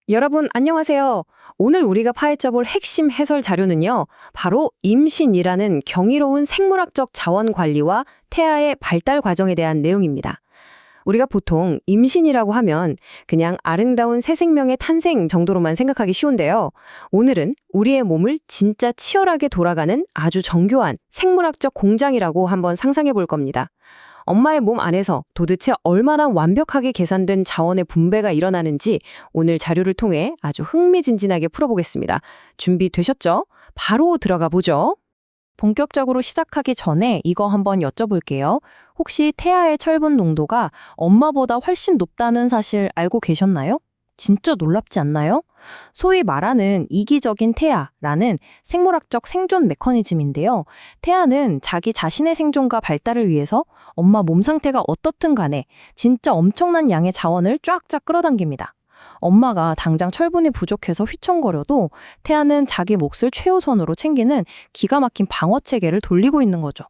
여러분, 안녕하세요. 오늘 우리가 파헤쳐볼 핵심 해설 자료는요, 바로 임신이라는 경이로운 생물학적 자원 관리와 태아의 발달 과정에 대한 내용입니다. 우리가 보통 임신이라고 하면 그냥 아름다운 새 생명의 탄생 정도로만 생각하기 쉬운데요. 오늘은 우리의 몸을 진짜 치열하게 돌아가는 아주 정교한 생물학적 공장이라고 한번 상상해 볼 겁니다. 엄마의 몸 안에서 도대체 얼마나 완벽하게 계산된 자원의 분배가 일어나는지 오늘 자료를 통해 아주 흥미진진하게 풀어보겠습니다. 준비되셨죠? 바로 들어가 보죠. 본격적으로 시작하기 전에 이거 한번 여쭤볼게요. 혹시 태아의 철분 농도가 엄마보다 훨씬 높다는 사실 알고 계셨나요? 진짜 놀랍지 않나요? 소위 말하는 이기적인 태아라는 생물학적 생존 메커니즘인데요. 태아는 자기 자신의 생존과 발달을 위해서 엄마 몸 상태가 어떻든 간에 진짜 엄청난 양의 자원을 쫙쫙 끌어당깁니다. 엄마가 당장 철분이 부족해서 휘청거려도 태아는 자기 몫을 최우선으로 챙기는 기가 막힌 방어 체계를 돌리고 있는 거죠.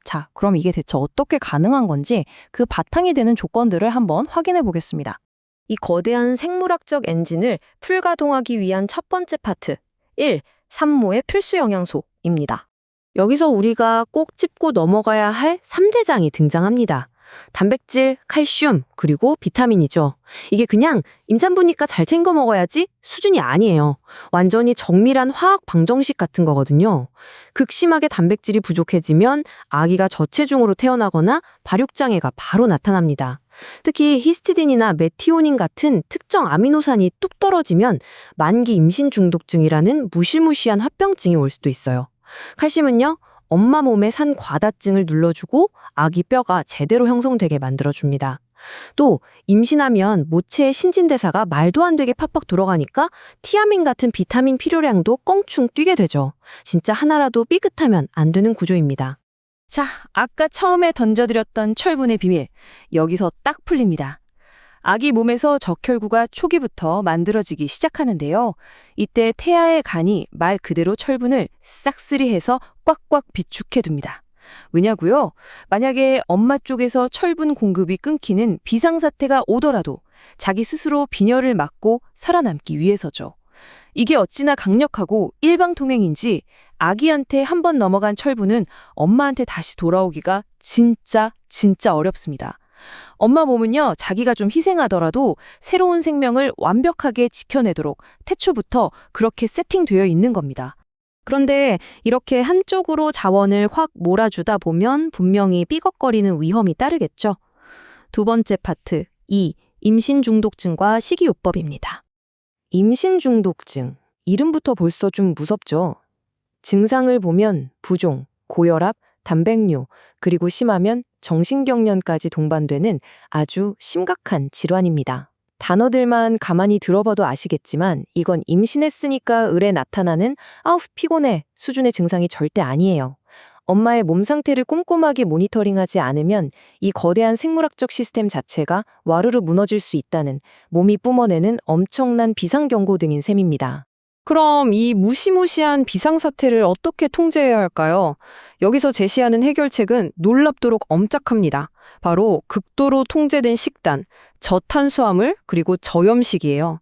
자, 그럼 이게 대체 어떻게 가능한 건지 그 바탕이 되는 조건들을 한번 확인해 보겠습니다. 이 거대한 생물학적 엔진을 풀가동하기 위한 첫 번째 파트, 1. 산모의 필수 영양소입니다. 여기서 우리가 꼭 짚고 넘어가야 할 3대장이 등장합니다. 단백질, 칼슘, 그리고 비타민이죠. 이게 그냥 임산부니까 잘 챙겨 먹어야지 수준이 아니에요. 완전히 정밀한 화학 방정식 같은 거거든요. 극심하게 단백질이 부족해지면 아기가 저체중으로 태어나거나 발육장애가 바로 나타납니다. 특히 히스티딘이나 메티오닌 같은 특정 아미노산이 뚝 떨어지면 만기 임신 중독증이라는 무시무시한 화병증이 올 수도 있어요. 칼슘은요, 엄마 몸의 산 과다증을 눌러주고 아기 뼈가 제대로 형성되게 만들어줍니다. 또 임신하면 모체의 신진대사가 말도 안 되게 팍팍 돌아가니까 티아민 같은 비타민 필요량도 껑충 뛰게 되죠. 진짜 하나라도 삐끗하면 안 되는 구조입니다. 자, 아까 처음에 던져드렸던 철분의 비밀, 여기서 딱 풀립니다. 아기 몸에서 적혈구가 초기부터 만들어지기 시작하는데요. 이때 태아의 간이 말 그대로 철분을 싹쓸이해서 꽉꽉 비축해둡니다. 왜냐고요? 만약에 엄마 쪽에서 철분 공급이 끊기는 비상사태가 오더라도 자기 스스로 빈혈을 막고 살아남기 위해서죠. 이게 어찌나 강력하고 일방통행인지 아기한테 한 번 넘어간 철분은 엄마한테 다시 돌아오기가 진짜 어렵습니다. 엄마 몸은요, 자기가 좀 희생하더라도 새로운 생명을 완벽하게 지켜내도록 태초부터 그렇게 세팅되어 있는 겁니다. 그런데 이렇게 한쪽으로 자원을 확 몰아주다 보면 분명히 삐걱거리는 위험이 따르겠죠. 두 번째 파트, 2. 임신 중독증과 식이요법입니다. 임신 중독증, 이름부터 벌써 좀 무섭죠? 증상을 보면 부종, 고혈압, 단백뇨, 그리고 심하면 정신경련까지 동반되는 아주 심각한 질환입니다. 단어들만 가만히 들어봐도 아시겠지만 이건 임신했으니까 을에 나타나는 아우 피곤해 수준의 증상이 절대 아니에요. 엄마의 몸 상태를 꼼꼼하게 모니터링하지 않으면 이 거대한 생물학적 시스템 자체가 와르르 무너질 수 있다는 몸이 뿜어내는 엄청난 비상경고등인 셈입니다. 그럼 이 무시무시한 비상사태를 어떻게 통제해야 할까요? 여기서 제시하는 해결책은 놀랍도록 엄짝합니다. 바로 극도로 통제된 식단, 저탄수화물, 그리고 저염식이에요.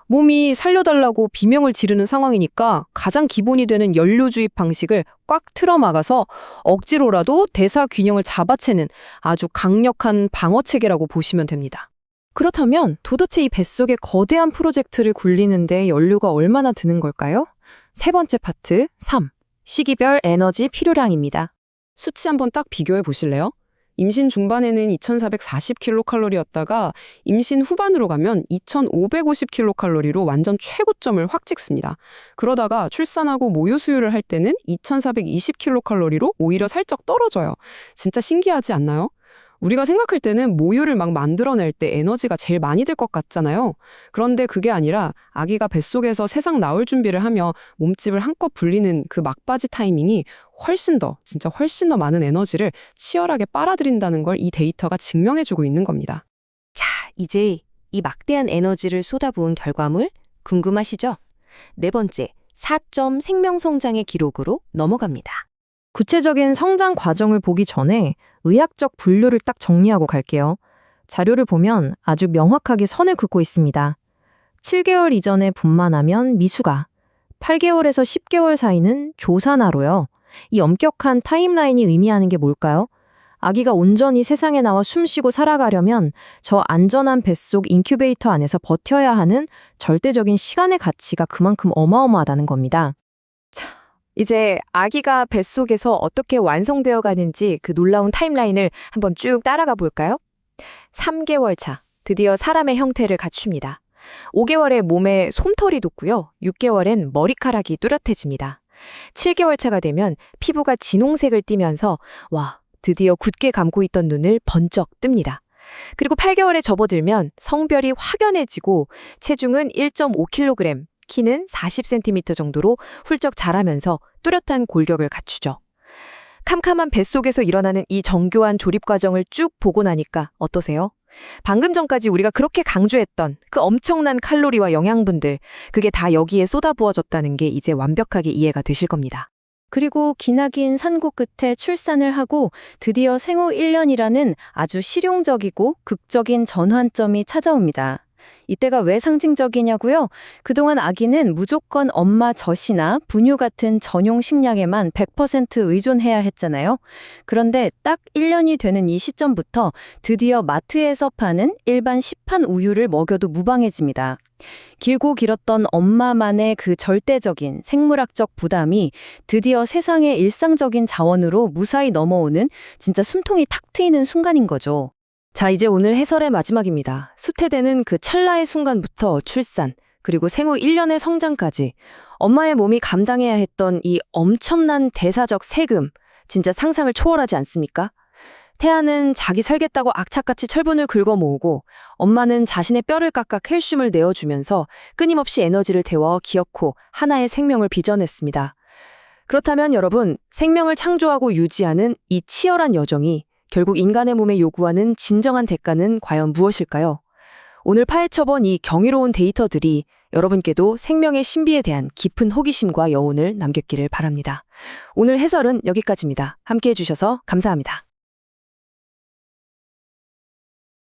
몸이 살려달라고 비명을 지르는 상황이니까 가장 기본이 되는 연료 주입 방식을 꽉 틀어막아서 억지로라도 대사 균형을 잡아채는 아주 강력한 방어체계라고 보시면 됩니다. 그렇다면 도대체 이 뱃속의 거대한 프로젝트를 굴리는데 연료가 얼마나 드는 걸까요? 세 번째 파트, 3. 시기별 에너지 필요량입니다. 수치 한번 딱 비교해 보실래요? 임신 중반에는 2440kcal였다가 임신 후반으로 가면 2550kcal로 완전 최고점을 확 찍습니다. 그러다가 출산하고 모유 수유를 할 때는 2420kcal로 오히려 살짝 떨어져요. 진짜 신기하지 않나요? 우리가 생각할 때는 모유를 막 만들어낼 때 에너지가 제일 많이 들 것 같잖아요. 그런데 그게 아니라 아기가 뱃속에서 세상 나올 준비를 하며 몸집을 한껏 불리는 그 막바지 타이밍이 진짜 훨씬 더 많은 에너지를 치열하게 빨아들인다는 걸 이 데이터가 증명해주고 있는 겁니다. 자, 이제 이 막대한 에너지를 쏟아부은 결과물 궁금하시죠? 네 번째, 4점 생명성장의 기록으로 넘어갑니다. 구체적인 성장 과정을 보기 전에 의학적 분류를 딱 정리하고 갈게요. 자료를 보면 아주 명확하게 선을 긋고 있습니다. 7개월 이전에 분만하면 미숙아, 8개월에서 10개월 사이는 조산아로요. 이 엄격한 타임라인이 의미하는 게 뭘까요? 아기가 온전히 세상에 나와 숨쉬고 살아가려면 저 안전한 뱃속 인큐베이터 안에서 버텨야 하는 절대적인 시간의 가치가 그만큼 어마어마하다는 겁니다. 이제 아기가 뱃속에서 어떻게 완성되어 가는지 그 놀라운 타임라인을 한번 쭉 따라가 볼까요? 3개월 차, 드디어 사람의 형태를 갖춥니다. 5개월에 몸에 솜털이 돋고요. 6개월엔 머리카락이 뚜렷해집니다. 7개월 차가 되면 피부가 진홍색을 띠면서 와, 드디어 굳게 감고 있던 눈을 번쩍 뜹니다. 그리고 8개월에 접어들면 성별이 확연해지고 체중은 1.5kg, 키는 40cm 정도로 훌쩍 자라면서 뚜렷한 골격을 갖추죠. 캄캄한 뱃속에서 일어나는 이 정교한 조립 과정을 쭉 보고 나니까 어떠세요? 방금 전까지 우리가 그렇게 강조했던 그 엄청난 칼로리와 영양분들, 그게 다 여기에 쏟아부어졌다는 게 이제 완벽하게 이해가 되실 겁니다. 그리고 기나긴 산고 끝에 출산을 하고 드디어 생후 1년이라는 아주 실용적이고 극적인 전환점이 찾아옵니다. 이때가 왜 상징적이냐고요? 그동안 아기는 무조건 엄마 젖이나 분유 같은 전용 식량에만 100% 의존해야 했잖아요. 그런데 딱 1년이 되는 이 시점부터 드디어 마트에서 파는 일반 시판 우유를 먹여도 무방해집니다. 길고 길었던 엄마만의 그 절대적인 생물학적 부담이 드디어 세상의 일상적인 자원으로 무사히 넘어오는 진짜 숨통이 탁 트이는 순간인 거죠. 자, 이제 오늘 해설의 마지막입니다. 수태되는 그 찰나의 순간부터 출산, 그리고 생후 1년의 성장까지 엄마의 몸이 감당해야 했던 이 엄청난 대사적 세금, 진짜 상상을 초월하지 않습니까? 태아는 자기 살겠다고 악착같이 철분을 긁어 모으고 엄마는 자신의 뼈를 깎아 캘슘을 내어주면서 끊임없이 에너지를 태워 기어코 하나의 생명을 빚어냈습니다. 그렇다면 여러분, 생명을 창조하고 유지하는 이 치열한 여정이 결국 인간의 몸에 요구하는 진정한 대가는 과연 무엇일까요? 오늘 파헤쳐본 이 경이로운 데이터들이 여러분께도 생명의 신비에 대한 깊은 호기심과 여운을 남겼기를 바랍니다. 오늘 해설은 여기까지입니다. 함께해 주셔서 감사합니다.